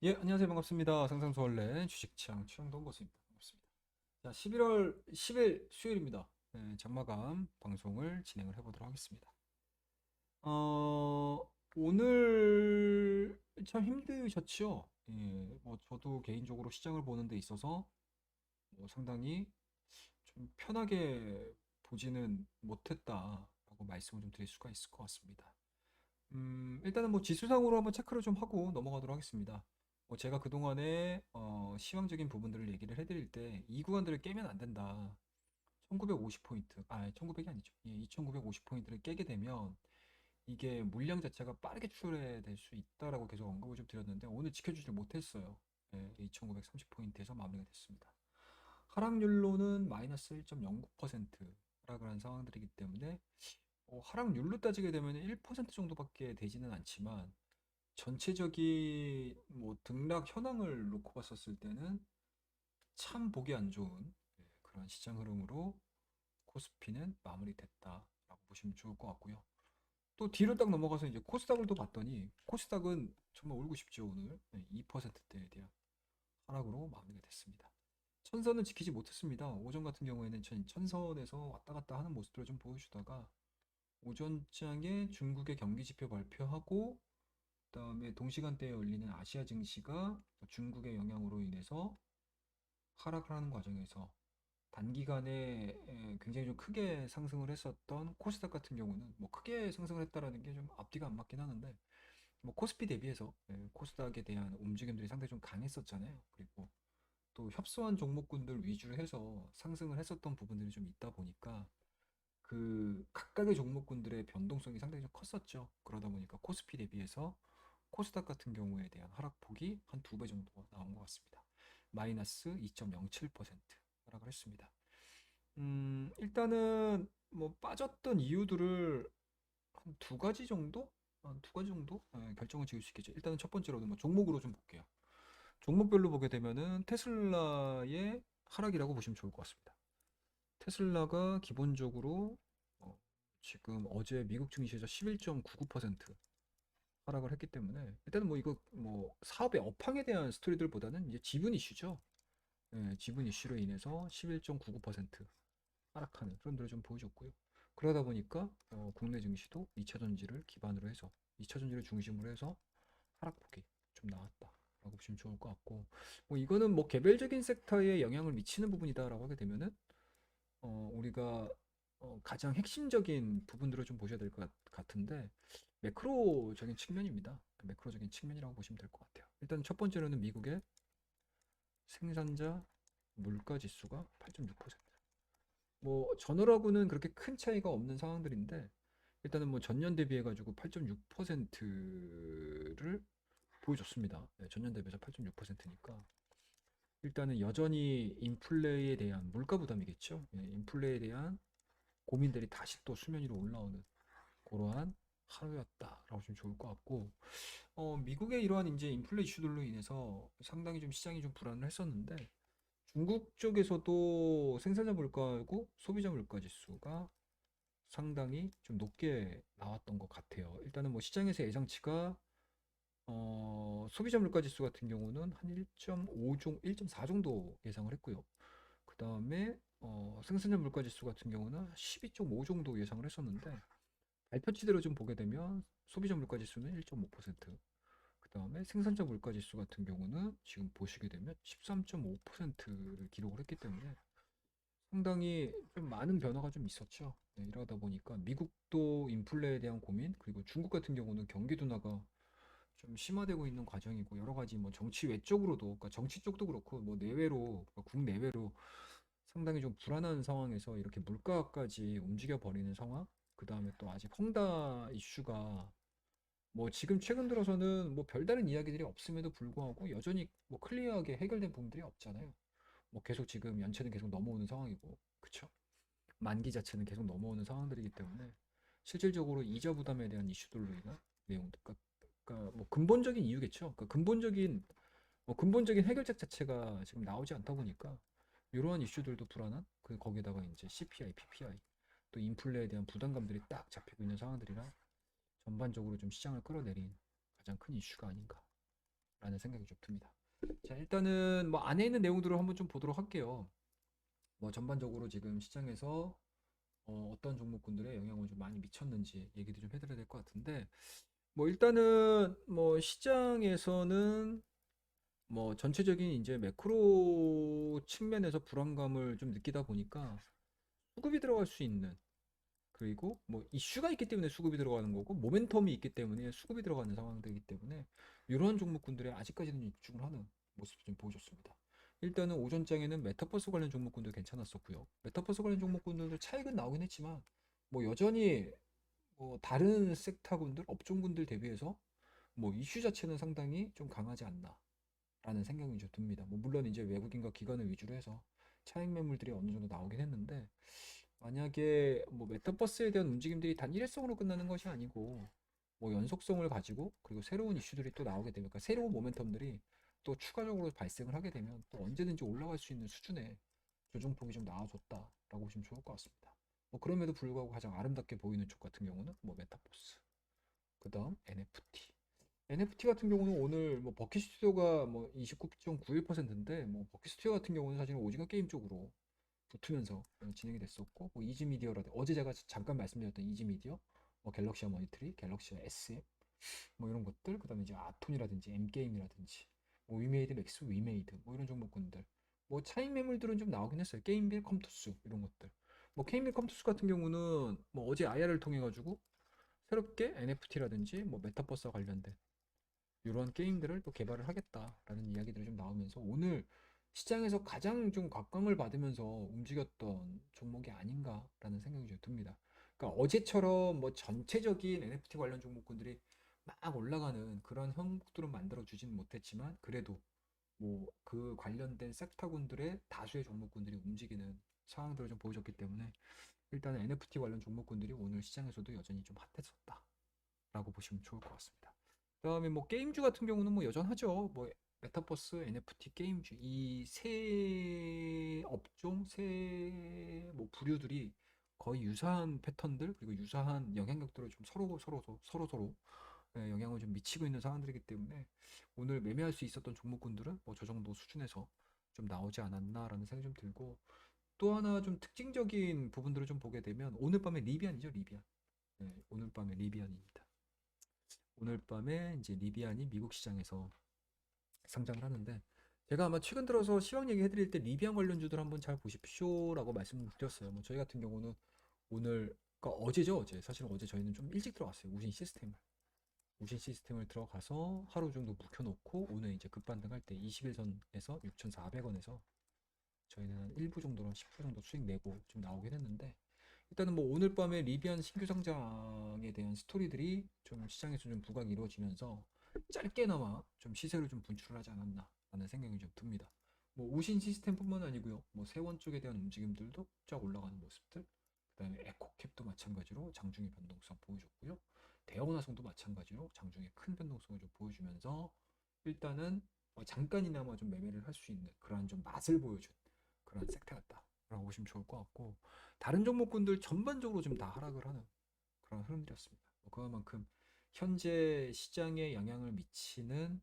예, 안녕하세요. 반갑습니다. 상상수월래 주식창 최영돈 보수입니다. 반갑습니다. 자, 11월 10일 수요일입니다. 네, 장마감 방송을 진행을 해보도록 하겠습니다. 오늘 참 힘드셨죠? 예, 뭐 저도 개인적으로 시장을 보는 데 있어서 뭐 상당히 좀 편하게 보지는 못했다라고 말씀을 좀 드릴 수가 있을 것 같습니다. 일단은 뭐 지수상으로 한번 체크를 좀 하고 넘어가도록 하겠습니다. 뭐 제가 그동안에 시황적인 부분들을 얘기를 해드릴 때 이 구간들을 깨면 안 된다. 1950포인트, 1900이 아니죠. 예, 2950포인트를 깨게 되면 이게 물량 자체가 빠르게 출회될 수 있다라고 계속 언급을 좀 드렸는데 오늘 지켜주질 못했어요. 예, 2930포인트에서 마무리가 됐습니다. 하락률로는 마이너스 1.09%라고 하는 상황들이기 때문에 하락률로 따지게 되면 1% 정도밖에 되지는 않지만 전체적인 뭐 등락 현황을 놓고 봤었을 때는 참 보기 안 좋은 그런 시장 흐름으로 코스피는 마무리됐다라고 보시면 좋을 것 같고요. 또 뒤로 딱 넘어가서 이제 코스닥을 또 봤더니 코스닥은 정말 울고 싶죠 오늘 2%대에 대한 하락으로 마무리가 됐습니다. 천선은 지키지 못했습니다. 오전 같은 경우에는 천선에서 왔다 갔다 하는 모습들을 좀 보여주다가 오전장에 중국의 경기 지표 발표하고 그다음에 동시간대에 열리는 아시아 증시가 중국의 영향으로 인해서 하락을 하는 과정에서 단기간에 굉장히 좀 크게 상승을 했었던 코스닥 같은 경우는 뭐 크게 상승을 했다라는 게 좀 앞뒤가 안 맞긴 하는데 뭐 코스피 대비해서 코스닥에 대한 움직임들이 상당히 좀 강했었잖아요. 그리고 또 협소한 종목군들 위주로 해서 상승을 했었던 부분들이 좀 있다 보니까 그 각각의 종목군들의 변동성이 상당히 좀 컸었죠. 그러다 보니까 코스피 대비해서 코스닥 같은 경우에 대한 하락폭이 한 두 배 정도 나온 것 같습니다. 마이너스 2.07% 하락을 했습니다. 일단은 뭐 빠졌던 이유들을 한 두 가지 정도? 한 두 가지 정도? 결정을 지을 수 있겠죠. 일단은 첫 번째로는 뭐 종목으로 좀 볼게요. 종목별로 보게 되면은 테슬라의 하락이라고 보시면 좋을 것 같습니다. 테슬라가 기본적으로 어, 지금 어제 미국 증시에서 11.99% 하락을 했기 때문에 일단은 뭐 이거 뭐 사업의 업황에 대한 스토리들보다는 이제 지분 이슈죠. 예, 지분 이슈로 인해서 11.99% 하락하는 흐름들을 좀 보여줬고요. 그러다 보니까 국내 증시도 2차 전지를 기반으로 해서 2차 전지를 중심으로 해서 하락폭이 좀 나왔다라고 보시면 좋을 것 같고 뭐 이거는 뭐 개별적인 섹터에 영향을 미치는 부분이다라고 하게 되면은 우리가 가장 핵심적인 부분들을 좀 보셔야 될 것 같은데 매크로적인 측면입니다. 매크로적인 측면이라고 보시면 될 것 같아요. 일단 첫 번째로는 미국의 생산자 물가 지수가 8.6%. 뭐 전월하고는 그렇게 큰 차이가 없는 상황들인데 일단은 뭐 전년 대비해 가지고 8.6%를 보여줬습니다. 네, 전년 대비해서 8.6%니까 일단은 여전히 인플레에 대한 물가 부담이겠죠. 예, 인플레에 대한 고민들이 다시 또 수면 위로 올라오는 그러한 하루였다라고 보시면 좋을 것 같고 미국의 이러한 이제 인플레 이슈들로 인해서 상당히 좀 시장이 좀 불안을 했었는데 중국 쪽에서도 생산자 물가하고 소비자 물가 지수가 상당히 좀 높게 나왔던 것 같아요. 일단은 뭐 시장에서 예상치가 소비자 물가 지수 같은 경우는 한 1.4 정도 예상을 했고요. 그 다음에 생산자 물가 지수 같은 경우는 12.5 정도 예상을 했었는데 발표치대로 좀 보게 되면 소비자 물가 지수는 1.5%, 그 다음에 생산자 물가 지수 같은 경우는 지금 보시게 되면 13.5%를 기록을 했기 때문에 상당히 좀 많은 변화가 좀 있었죠. 네, 이러다 보니까 미국도 인플레에 대한 고민, 그리고 중국 같은 경우는 경기 둔화가 좀 심화되고 있는 과정이고 여러 가지 뭐 정치 외적으로도, 그러니까 정치 쪽도 그렇고 뭐 내외로, 그러니까 국내외로 상당히 좀 불안한 상황에서 이렇게 물가까지 움직여 버리는 상황. 그 다음에 또 아직 헝다 이슈가 뭐 지금 최근 들어서는 뭐 별다른 이야기들이 없음에도 불구하고 여전히 뭐 클리어하게 해결된 부분들이 없잖아요. 뭐 계속 지금 연체는 계속 넘어오는 상황이고, 그쵸? 만기 자체는 계속 넘어오는 상황들이기 때문에 실질적으로 이자 부담에 대한 이슈들로 인한 내용들, 그러니까 뭐 근본적인 이유겠죠. 그러니까 근본적인 해결책 자체가 지금 나오지 않다 보니까 이러한 이슈들도 불안한 그 거기다가 이제 CPI, PPI 또 인플레에 대한 부담감들이 딱 잡히고 있는 상황들이라 전반적으로 좀 시장을 끌어내린 가장 큰 이슈가 아닌가 라는 생각이 좀 듭니다. 자, 일단은 뭐 안에 있는 내용들을 한번 좀 보도록 할게요. 뭐 전반적으로 지금 시장에서 어떤 종목군들에 영향을 좀 많이 미쳤는지 얘기도 좀 해드려야 될 것 같은데, 뭐 일단은 뭐 시장에서는 뭐 전체적인 이제 매크로 측면에서 불안감을 좀 느끼다 보니까 수급이 들어갈 수 있는, 그리고 뭐 이슈가 있기 때문에 수급이 들어가는 거고 모멘텀이 있기 때문에 수급이 들어가는 상황들이기 때문에 이런 종목군들에 아직까지는 집중을 하는 모습이 좀 보여줬습니다. 일단은 오전장에는 메타버스 관련 종목군들 괜찮았었고요. 메타버스 관련 종목군들도 차익은 나오긴 했지만 뭐 여전히 뭐 다른 섹터군들, 업종군들 대비해서 뭐 이슈 자체는 상당히 좀 강하지 않나라는 생각이 좀 듭니다. 뭐 물론 이제 외국인과 기관을 위주로 해서 차익 매물들이 어느 정도 나오긴 했는데, 만약에 뭐 메타버스에 대한 움직임들이 단 일회성으로 끝나는 것이 아니고 뭐 연속성을 가지고 그리고 새로운 이슈들이 또 나오게 되면, 그러니까 새로운 모멘텀들이 또 추가적으로 발생을 하게 되면 또 언제든지 올라갈 수 있는 수준의 조정폭이 좀 나와줬다라고 보시면 좋을 것 같습니다. 뭐 그럼에도 불구하고 가장 아름답게 보이는 쪽 같은 경우는 뭐 메타버스, 그다음 NFT. NFT 같은 경우는 오늘 뭐 버킷 스튜디오가 뭐 29.91%인데, 뭐 버킷 스튜디오 같은 경우는 사실 오징어 게임 쪽으로 붙으면서 진행이 됐었고, 뭐 이지미디어라든지 어제 제가 잠깐 말씀드렸던 이지미디어, 뭐 갤럭시아 모니터리, 갤럭시아 SM, 뭐 이런 것들, 그다음에 이제 아톤이라든지 엠게임이라든지 뭐 위메이드 맥스 위메이드 뭐 이런 종목군들, 뭐 차익 매물들은 좀 나오긴 했어요. 게임빌 컴투스 이런 것들. 뭐 게임빌 컴투스 같은 경우는 뭐 어제 IR을 통해 가지고 새롭게 NFT라든지 뭐 메타버스와 관련된 이런 게임들을 또 개발을 하겠다라는 이야기들이 좀 나오면서 오늘 시장에서 가장 좀 각광을 받으면서 움직였던 종목이 아닌가라는 생각이 좀 듭니다. 그러니까 어제처럼 뭐 전체적인 NFT 관련 종목군들이 막 올라가는 그런 형국들은 만들어 주지는 못했지만, 그래도 뭐 그 관련된 섹터군들의 다수의 종목군들이 움직이는 상황들을 좀 보여줬기 때문에 일단은 NFT 관련 종목군들이 오늘 시장에서도 여전히 좀 핫했었다라고 보시면 좋을 것 같습니다. 그다음에 뭐 게임주 같은 경우는 뭐 여전하죠. 뭐 메타버스, NFT, 게임주 이 세 업종, 세 뭐 부류들이 거의 유사한 패턴들 그리고 유사한 영향력들을 좀 서로 영향을 좀 미치고 있는 상황들이기 때문에 오늘 매매할 수 있었던 종목군들은 뭐 저 정도 수준에서 좀 나오지 않았나라는 생각이 좀 들고, 또 하나 좀 특징적인 부분들을 좀 보게 되면 오늘 밤에 리비안이죠, 리비안. 네, 오늘 밤에 리비안입니다. 오늘 밤에 이제 리비안이 미국 시장에서 상장을 하는데, 제가 아마 최근 들어서 시황 얘기 해드릴 때 리비안 관련주들 한번 잘 보십시오라고 말씀드렸어요. 뭐 저희 같은 경우는 오늘, 그러니까 어제죠, 어제. 사실은 어제 저희는 좀 일찍 들어갔어요. 우신 시스템을 들어가서 하루 정도 묵혀놓고 오늘 이제 급반등할 때 21선에서 6,400원에서 저희는 일부 정도로 10% 정도 수익 내고 좀 나오긴 했는데, 일단은 뭐 오늘 밤에 리비안 신규 상장에 대한 스토리들이 좀 시장에서 좀 부각이 이루어지면서 짧게나마 좀 시세를 좀 분출을 하지 않았나 라는 생각이 좀 듭니다. 뭐 우신 시스템뿐만 아니고요, 뭐 세원 쪽에 대한 움직임들도 쫙 올라가는 모습들, 그다음에 에코캡도 마찬가지로 장중의 변동성 보여줬고요, 대형화성도 마찬가지로 장중의 큰 변동성을 좀 보여주면서 일단은 잠깐이나마 좀 매매를 할 수 있는 그러한 좀 맛을 보여준 그런 섹터였다라고 보시면 좋을 것 같고, 다른 종목군들 전반적으로 좀 다 하락을 하는 그런 흐름들이었습니다. 그만큼 현재 시장에 영향을 미치는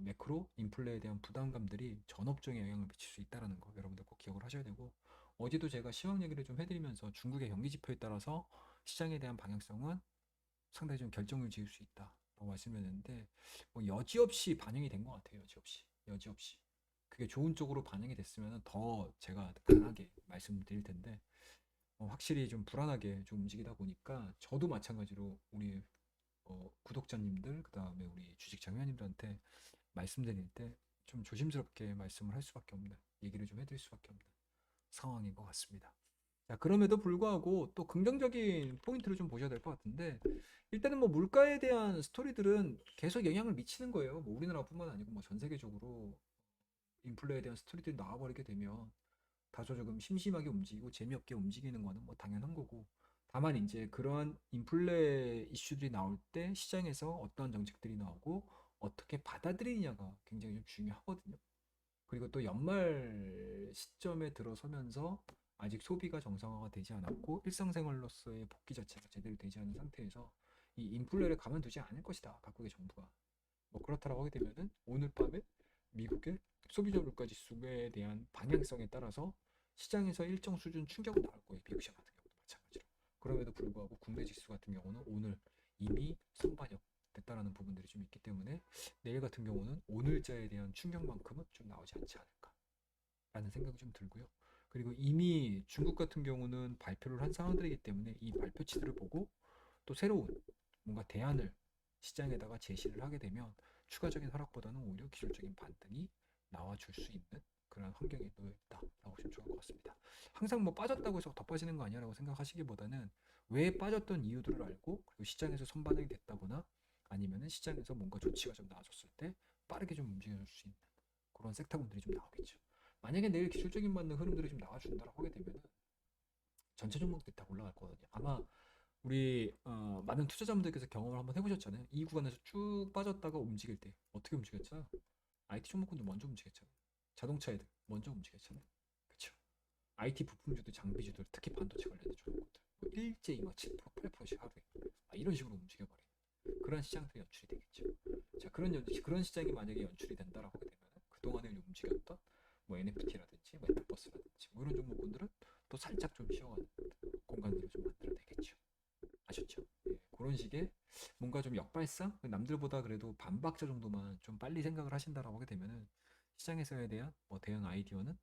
매크로 인플레에 대한 부담감들이 전 업종에 영향을 미칠 수 있다는 거 여러분들 꼭 기억을 하셔야 되고, 어제도 제가 시황 얘기를 좀 해드리면서 중국의 경기 지표에 따라서 시장에 대한 방향성은 상당히 좀 결정을 지을 수 있다라고 말씀드렸는데, 뭐 여지없이 반영이 된 것 같아요. 여지없이 그게 좋은 쪽으로 반영이 됐으면 더 제가 강하게 말씀드릴 텐데, 확실히 좀 불안하게 좀 움직이다 보니까 저도 마찬가지로 우리 구독자님들, 그 다음에 우리 주식 장면님들한테 말씀드릴 때 좀 조심스럽게 말씀을 할 수밖에 없는, 얘기를 좀 해드릴 수밖에 없는 상황인 것 같습니다. 자, 그럼에도 불구하고 또 긍정적인 포인트를 좀 보셔야 될 것 같은데, 일단은 뭐 물가에 대한 스토리들은 계속 영향을 미치는 거예요. 뭐 우리나라뿐만 아니고 뭐 전 세계적으로 인플레에 대한 스토리들이 나와버리게 되면 다소 조금 심심하게 움직이고 재미없게 움직이는 거는 뭐 당연한 거고, 다만 이제 그러한 인플레 이슈들이 나올 때 시장에서 어떠한 정책들이 나오고 어떻게 받아들이냐가 굉장히 좀 중요하거든요. 그리고 또 연말 시점에 들어서면서 아직 소비가 정상화가 되지 않았고 일상생활로서의 복귀 자체가 제대로 되지 않은 상태에서 이 인플레를 가만두지 않을 것이다, 각국의 정부가. 뭐 그렇다라고 하게 되면은 오늘 밤에 미국의 소비자 물가 지수에 대한 방향성에 따라서 시장에서 일정 수준 충격은 나올 거예요. 미국 시장 같은 경우도 마찬가지로. 그럼에도 불구하고 국내 지수 같은 경우는 오늘 이미 선반영 됐다라는 부분들이 좀 있기 때문에 내일 같은 경우는 오늘자에 대한 충격만큼은 좀 나오지 않지 않을까라는 생각이 좀 들고요. 그리고 이미 중국 같은 경우는 발표를 한 상황들이기 때문에 이 발표치들을 보고 또 새로운 뭔가 대안을 시장에다가 제시를 하게 되면 추가적인 하락보다는 오히려 기술적인 반등이 나와줄 수 있는 그런 환경에 놓여 있다라고 보시면 좋을 것 같습니다. 항상 뭐 빠졌다고 해서 더 빠지는 거 아니야라고 생각하시기보다는 왜 빠졌던 이유들을 알고 그리고 시장에서 선반영이 됐다거나 아니면은 시장에서 뭔가 조치가 좀 나와줬을 때 빠르게 좀 움직여줄 수 있는 그런 섹터군들이 좀 나오겠죠. 만약에 내일 기술적인 반등 흐름들이 좀 나와준다라고 하게 되면은 전체 종목들이 다 올라갈 거거든요. 아마 우리 많은 투자자분들께서 경험을 한번 해보셨잖아요. 이 구간에서 쭉 빠졌다가 움직일 때 어떻게 움직였죠? IT 종목군들 먼저 움직였잖아요. 자동차 애들 먼저 움직였잖아요. 그렇죠? IT 부품주들, 장비주들, 특히 반도체 관련된 종목들 뭐 일제히 막 7%, 8%씩 하루에 이런 식으로 움직여버리는 그런 시장들이 연출이 되겠죠. 자, 그런 시장이 만약에 연출이 된다라고 하게 되면 그동안에 움직였던 뭐 NFT라든지 뭐 메타버스라든지 뭐 이런 종목군들은 또 살짝 좀 쉬어가는 공간들을 좀 만들어내겠죠. 아셨죠? 예, 그런 식의 뭔가 좀 역발상 남들보다 그래도 반박자 정도만 좀 빨리 생각을 하신다라고 하게 되면은 시장에서에 대한 뭐 대응 아이디어는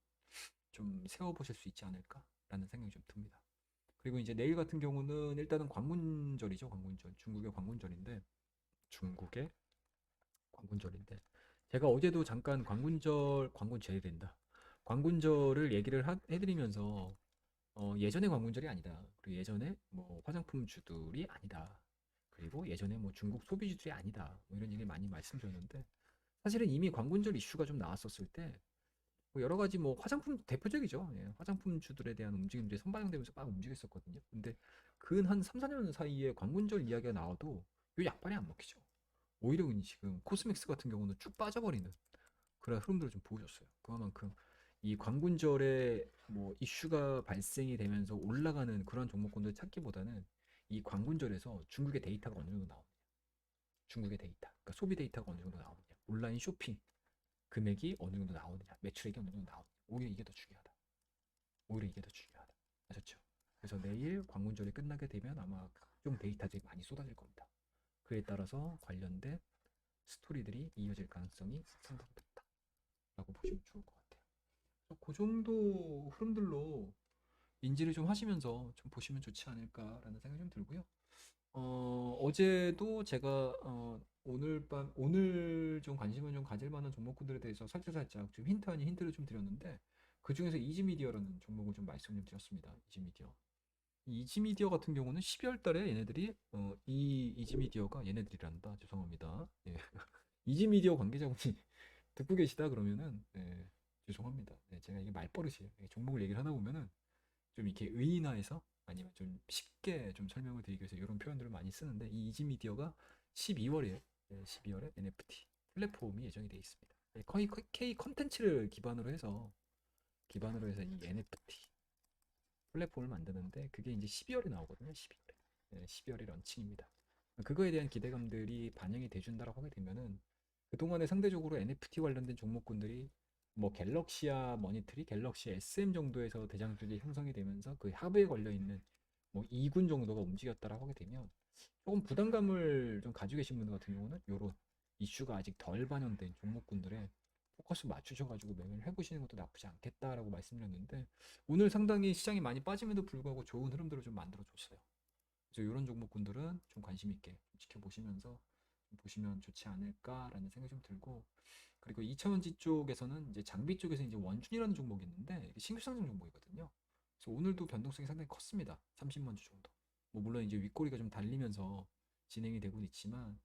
좀 세워보실 수 있지 않을까라는 생각이 좀 듭니다. 그리고 이제 내일 같은 경우는 일단은 관군절이죠. 관군절. 중국의 관군절인데 제가 어제도 잠깐 관군절이 된다. 관군절을 얘기를 해드리면서 예전의 관군절이 아니다. 그리고 예전에 뭐 화장품주들이 아니다. 그리고 예전에 뭐 중국 소비주들이 아니다. 뭐 이런 얘기 많이 말씀드렸는데 사실은 이미 관군절 이슈가 좀 나왔었을 때 뭐 여러 가지 뭐 화장품 대표적이죠. 예, 화장품주들에 대한 움직임들이 선반영되면서 막 움직였었거든요. 근데 근 한 3, 4년 사이에 관군절 이야기가 나와도 요 약발이 안 먹히죠. 오히려 지금 코스맥스 같은 경우는 쭉 빠져버리는 그런 흐름들을 좀 보여줬어요. 그만큼 이 광군절에 뭐 이슈가 발생이 되면서 올라가는 그런 종목군들 찾기보다는 이 광군절에서 중국의 데이터가 어느 정도 나오느냐, 중국의 데이터, 그러니까 소비 데이터가 어느 정도 나오느냐, 온라인 쇼핑 금액이 어느 정도 나오느냐, 매출액이 어느 정도 나오느냐, 오히려 이게 더 중요하다. 오히려 이게 더 중요하다. 아셨죠? 그래서 내일 광군절이 끝나게 되면 아마 각종 데이터들이 많이 쏟아질 겁니다. 그에 따라서 관련된 스토리들이 이어질 가능성이 상당히 높다라고 보시면 좋을 것 같아요. 그 정도 흐름들로 인지를 좀 하시면서 좀 보시면 좋지 않을까라는 생각이 좀 들고요. 어제도 제가 오늘 좀 관심을 좀 가질 만한 종목군들에 대해서 살짝살짝 좀 힌트 아닌 힌트를 좀 드렸는데 그 중에서 이지미디어라는 종목을 좀 말씀 좀 드렸습니다. 이지미디어. 이 이지미디어 같은 경우는 12월 달에 얘네들이 이 이지미디어가 얘네들이란다. 죄송합니다. 예. 이지미디어 관계자분이 듣고 계시다 그러면은 죄송합니다. 제가 이게 말버릇이에요. 종목을 얘기를 하다 보면은 좀 이렇게 의인화해서 아니면 좀 쉽게 좀 설명을 드리기 위해서 이런 표현들을 많이 쓰는데 이 이지미디어가 12월에 NFT 플랫폼이 예정이 되어 있습니다. 거의 K 컨텐츠를 기반으로 해서 이 NFT 플랫폼을 만드는데 그게 이제 12월에 나오거든요. 12월에. 12월에 런칭입니다. 그거에 대한 기대감들이 반영이 돼준다라고 하게 되면은 그동안에 상대적으로 NFT 관련된 종목군들이 뭐 갤럭시아 머니터리, 갤럭시 SM 정도에서 대장주들이 형성이 되면서 그 하부에 걸려 있는 뭐 2군 정도가 움직였다라고 하게 되면 조금 부담감을 좀 가지고 계신 분들 같은 경우는 요런 이슈가 아직 덜 반영된 종목군들에 포커스 맞추셔가지고 매매를 해보시는 것도 나쁘지 않겠다라고 말씀드렸는데 오늘 상당히 시장이 많이 빠짐에도 불구하고 좋은 흐름들을 좀 만들어줬어요. 그래서 이런 종목군들은 좀 관심 있게 지켜보시면서 좀 보시면 좋지 않을까라는 생각이 좀 들고 그리고 2차원지 쪽에서는 이제 장비 쪽에서 이제 원준이라는 종목이 있는데 신규 상장 종목이거든요. 그래서 오늘도 변동성이 상당히 컸습니다. 30만 주 정도. 뭐 물론 이제 윗꼬리가 좀 달리면서 진행이 되고 있지만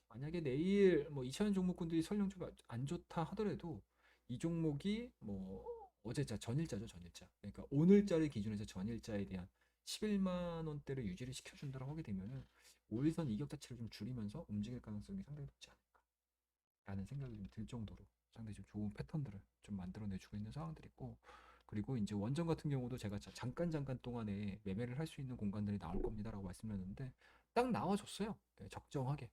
만약에 내일 뭐 2차원 종목군들이 설령 좀 안 좋다 하더라도 이 종목이 뭐 어제자 전일자죠 전일자. 그러니까 오늘자를 기준해서 전일자에 대한 11만 원대를 유지를 시켜준다고 하게 되면은 5일선 이격 자체를 좀 줄이면서 움직일 가능성이 상당히 높지 않을까라는 생각이 좀 들 정도로 상당히 좀 좋은 패턴들을 좀 만들어내주고 있는 상황들이 있고 그리고 이제 원전 같은 경우도 제가 잠깐 동안에 매매를 할 수 있는 공간들이 나올 겁니다라고 말씀드렸는데 딱 나와줬어요. 적정하게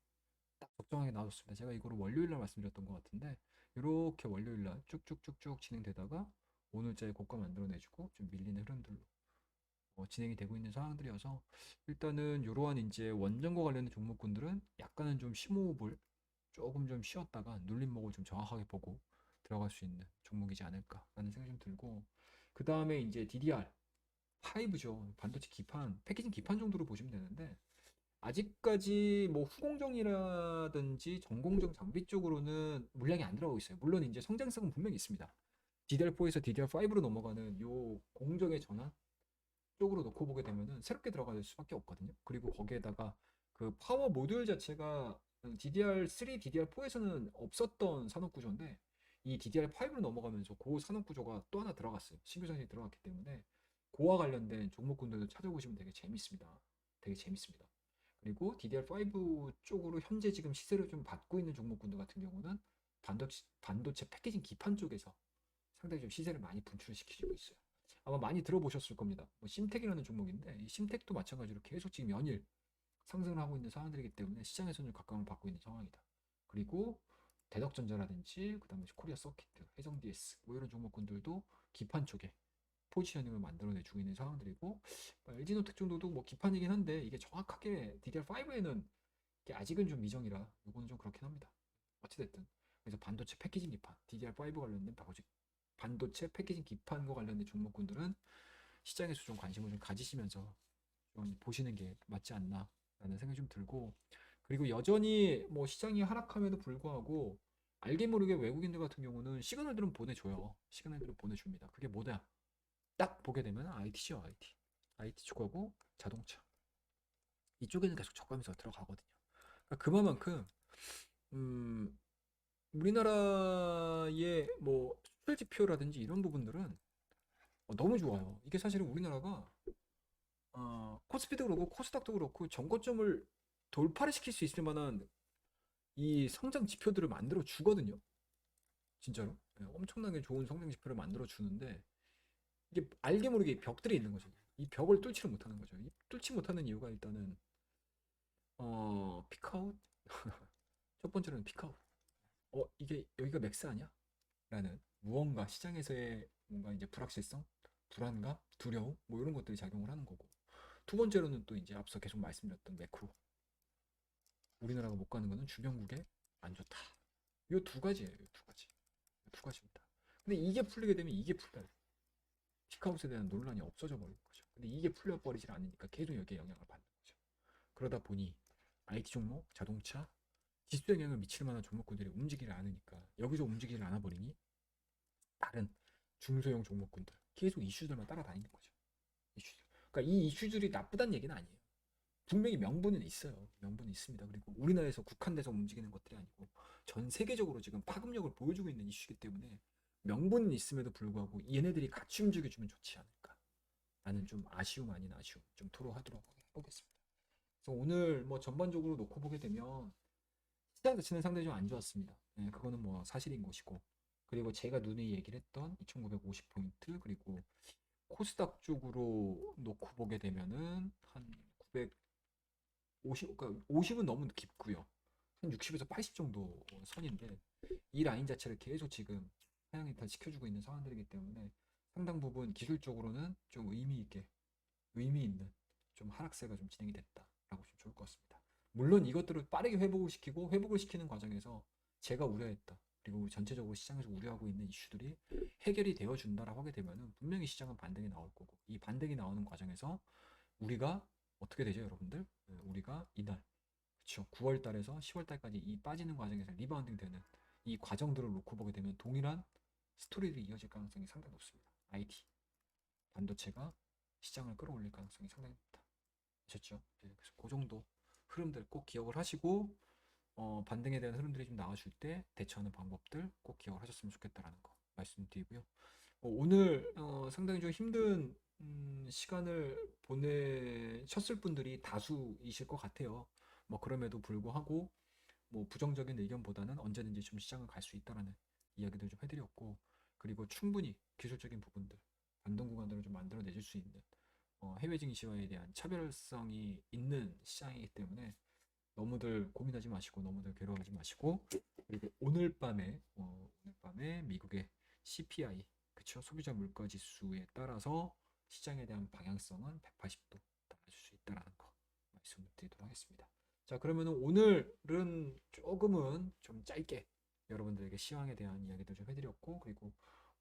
딱 적정하게 나왔습니다. 제가 이거를 월요일 날 말씀드렸던 것 같은데 이렇게 월요일 날 쭉쭉쭉쭉 진행되다가 오늘자에 고가 만들어내주고 좀 밀리는 흐름들로 진행이 되고 있는 상황들이어서 일단은 이러한 이제 원전과 관련된 종목군들은 약간은 좀 심호흡을 조금 좀 쉬었다가 눌림목을 좀 정확하게 보고 들어갈 수 있는 종목이지 않을까라는 생각이 좀 들고 그 다음에 이제 DDR 5죠. 반도체 기판, 패키징 기판 정도로 보시면 되는데 아직까지 뭐 후공정이라든지 전공정 장비 쪽으로는 물량이 안 들어가고 있어요. 물론 이제 성장성은 분명히 있습니다. DDR4에서 DDR5로 넘어가는 요 공정의 전환 쪽으로 놓고 보게 되면은 새롭게 들어갈 수밖에 없거든요. 그리고 거기에다가 그 파워 모듈 자체가 DDR3, DDR4에서는 없었던 산업 구조인데 이 DDR5로 넘어가면서 그 산업 구조가 또 하나 들어갔어요. 신규 상식이 들어갔기 때문에 그와 관련된 종목군들도 찾아보시면 되게 재밌습니다. 되게 재밌습니다. 그리고 DDR5 쪽으로 현재 지금 시세를 좀 받고 있는 종목군들 같은 경우는 반도체 패키징 기판 쪽에서 상당히 좀 시세를 많이 분출시키고 있어요. 아마 많이 들어보셨을 겁니다. 뭐 심텍이라는 종목인데 이 심텍도 마찬가지로 계속 지금 연일 상승을 하고 있는 상황들이기 때문에 시장에서는 좀 각광을 받고 있는 상황이다. 그리고 대덕전자라든지 그다음에 코리아 서키트, 해성 DS 뭐 이런 종목군들도 기판 쪽에 포지셔닝을 만들어내주고 있는 상황들이고 LG노텍 정도도 뭐 기판이긴 한데 이게 정확하게 DDR5에는 아직은 좀 미정이라 이거는 좀 그렇긴 합니다. 어찌됐든 그래서 반도체 패키징 기판, DDR5 관련된 반도체 패키징 기판과 관련된 종목군들은 시장에서 좀 관심을 좀 가지시면서 좀 보시는 게 맞지 않나라는 생각이 좀 들고 그리고 여전히 뭐 시장이 하락함에도 불구하고 알게 모르게 외국인들 같은 경우는 시그널들은 보내줘요. 시그널들은 보내줍니다. 그게 뭐냐? 딱 보게 되면 IT죠, IT. IT 쪽하고 자동차. 이쪽에는 계속 저가면서 들어가거든요. 그러니까 그만큼 음, 우리나라의 뭐 수출 지표라든지 이런 부분들은 너무 좋아요. 이게 사실은 우리나라가 코스피도 그렇고 코스닥도 그렇고 정고점을 돌파를 시킬 수 있을 만한 이 성장 지표들을 만들어 주거든요. 진짜로. 네, 엄청나게 좋은 성장 지표를 만들어 주는데 이게 알게 모르게 벽들이 있는 거죠. 이 벽을 뚫지를 못하는 거죠. 이 뚫지 못하는 이유가 일단은 피크아웃. 첫 번째로는 피크아웃. 이게 여기가 맥스 아니야? 라는 무언가 시장에서의 뭔가 이제 불확실성, 불안감, 두려움 뭐 이런 것들이 작용을 하는 거고. 두 번째로는 또 이제 앞서 계속 말씀드렸던 매크로. 우리나라가 못 가는 거는 주변국에 안 좋다. 이 두 가지예요. 두 가지. 두 가지입니다. 근데 이게 풀리게 되면 이게 풀려요. 피크아웃에 대한 논란이 없어져 버리는 거죠. 근데 이게 풀려버리질 않으니까 계속 여기에 영향을 받는 거죠. 그러다 보니 IT 종목, 자동차, 지수 영향을 미칠 만한 종목군들이 움직이질 않으니까 여기서 움직이질 않아 버리니 다른 중소형 종목군들 계속 이슈들만 따라다니는 거죠. 이슈들. 그러니까 이 이슈들이 나쁘다는 얘기는 아니에요. 분명히 명분은 있어요. 명분은 있습니다. 그리고 우리나라에서 국한돼서 움직이는 것들이 아니고 전 세계적으로 지금 파급력을 보여주고 있는 이슈이기 때문에 명분은 있음에도 불구하고 얘네들이 같이 움직여주면 좋지 않을까 라는 좀 아쉬움 아닌 아쉬움 좀 토로하도록 해보겠습니다. 그래서 오늘 뭐 전반적으로 놓고 보게 되면 시장 자체는 상당히 좀 안 좋았습니다. 네, 그거는 뭐 사실인 것이고 그리고 제가 눈에 얘기를 했던 2950포인트 그리고 코스닥 쪽으로 놓고 보게 되면은 한 950, 그러니까 50은 너무 깊고요. 한 60에서 80 정도 선인데 이 라인 자체를 계속 지금 하향 이탈 시켜주고 있는 상황들이기 때문에 상당 부분 기술적으로는 좀 의미 있는 좀 하락세가 좀 진행이 됐다라고 좀 좋을 것 같습니다. 물론 이것들을 빠르게 회복을 시키고 회복을 시키는 과정에서 제가 우려했다. 그리고 전체적으로 시장에서 우려하고 있는 이슈들이 해결이 되어 준다라고 하게 되면은 분명히 시장은 반등이 나올 거고 이 반등이 나오는 과정에서 우리가 어떻게 되죠, 여러분들? 네, 우리가 이날 그렇죠. 9월 달에서 10월 달까지 이 빠지는 과정에서 리바운딩 되는 이 과정들을 놓고 보게 되면 동일한 스토리들이 이어질 가능성이 상당히 높습니다. IT, 반도체가 시장을 끌어올릴 가능성이 상당히 높다. 아셨죠? 네, 그래서 그 정도 흐름들 꼭 기억을 하시고 반등에 대한 흐름들이 좀 나와줄 때 대처하는 방법들 꼭 기억을 하셨으면 좋겠다라는 거 말씀드리고요. 오늘 상당히 좀 힘든 시간을 보내셨을 분들이 다수이실 것 같아요. 뭐 그럼에도 불구하고 뭐 부정적인 의견보다는 언제든지 좀 시장을 갈 수 있다라는 이야기들 좀 해드렸고 그리고 충분히 기술적인 부분들 반등 구간들을 좀 만들어내줄 수 있는 해외 증시와에 대한 차별성이 있는 시장이기 때문에 너무들 고민하지 마시고 너무들 괴로워하지 마시고 그리고 오늘 밤에 미국의 CPI 그쵸 소비자 물가 지수에 따라서 시장에 대한 방향성은 180도 달라질 수 있다라는 거 말씀드리도록 하겠습니다. 자 그러면은 오늘은 조금은 좀 짧게 여러분들에게 시황에 대한 이야기도 좀 해드렸고 그리고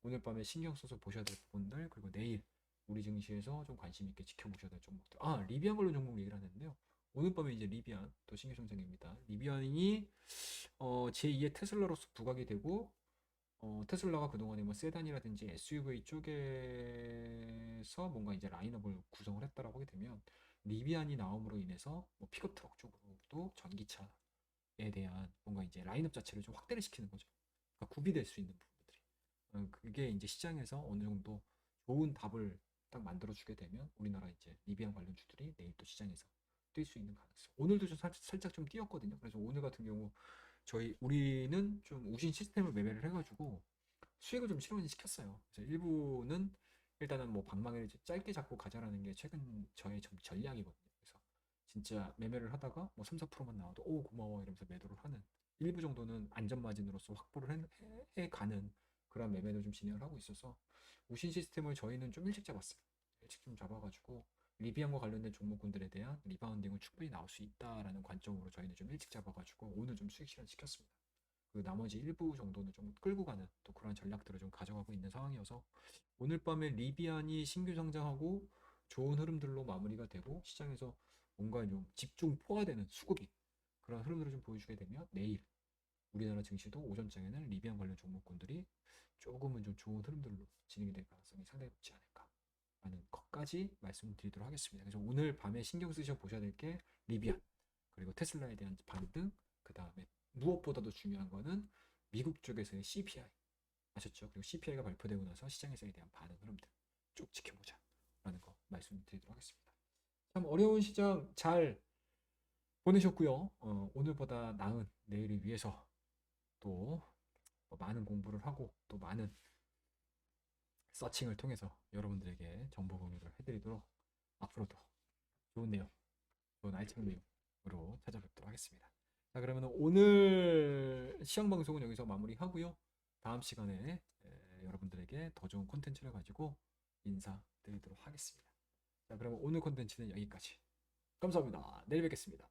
오늘 밤에 신경 써서 보셔야 될 부분들 그리고 내일 우리 증시에서 좀 관심 있게 지켜보셔야 될 종목들 리비안 관련 종목 얘기를 하는데요. 오늘 밤에 이제 리비안 또 신규 상장입니다. 리비안이 제2의 테슬라로서 부각이 되고 테슬라가 그동안에 뭐 세단이라든지 SUV 쪽에서 뭔가 이제 라인업을 구성을 했다라고 하게 되면 리비안이 나옴으로 인해서 뭐 픽업 트럭 쪽으로도 전기차에 대한 뭔가 이제 라인업 자체를 좀 확대를 시키는 거죠. 그러니까 구비될 수 있는 부분들이 그게 이제 시장에서 어느 정도 좋은 답을 딱 만들어주게 되면 우리나라 이제 리비안 관련주들이 내일 또 시장에서 뛸 수 있는 가능성. 오늘도 좀 살짝 좀 뛰었거든요. 그래서 오늘 같은 경우 우리는 좀 우신 시스템을 매매를 해가지고 수익을 좀 실현을 시켰어요. 그래서 일부는 일단은 뭐 방망이를 짧게 잡고 가자라는 게 최근 저의 좀 전략이거든요. 그래서 진짜 매매를 하다가 뭐 3, 4%만 나와도 오 고마워 이러면서 매도를 하는 일부 정도는 안전 마진으로서 확보를 해가는 그런 매매도 좀 진행을 하고 있어서 우신 시스템을 저희는 좀 일찍 잡았어요. 일찍 좀 잡아가지고 리비안과 관련된 종목군들에 대한 리바운딩은 충분히 나올 수 있다라는 관점으로 저희는 좀 일찍 잡아가지고 오늘 좀 수익 실현 시켰습니다. 그 나머지 일부 정도는 좀 끌고 가는 또 그런 전략들을 좀 가져가고 있는 상황이어서 오늘 밤에 리비안이 신규 상장하고 좋은 흐름들로 마무리가 되고 시장에서 뭔가 좀 집중 포화되는 수급이 그런 흐름들을 좀 보여주게 되면 내일 우리나라 증시도 오전장에는 리비안 관련 종목군들이 조금은 좀 좋은 흐름들로 진행이 될 가능성이 상당히 높지 않을까 라는 것까지 말씀드리도록 하겠습니다. 그래서 오늘 밤에 신경 쓰셔 보셔야 될 게 리비안 그리고 테슬라에 대한 반등 그 다음에 무엇보다도 중요한 거는 미국 쪽에서의 CPI 아셨죠? 그리고 CPI가 발표되고 나서 시장에서에 대한 반응 흐름들 쭉 지켜보자 라는 거 말씀드리도록 하겠습니다. 참 어려운 시장 잘 보내셨고요. 오늘보다 나은 내일을 위해서 또 많은 공부를 하고 또 많은 서칭을 통해서 여러분들에게 정보 공유를 해드리도록 앞으로도 좋은 내용, 좋은 알찬 내용으로 찾아뵙도록 하겠습니다. 자 그러면 오늘 시황 방송은 여기서 마무리하고요. 다음 시간에 여러분들에게 더 좋은 콘텐츠를 가지고 인사드리도록 하겠습니다. 자 그러면 오늘 콘텐츠는 여기까지. 감사합니다. 내일 뵙겠습니다.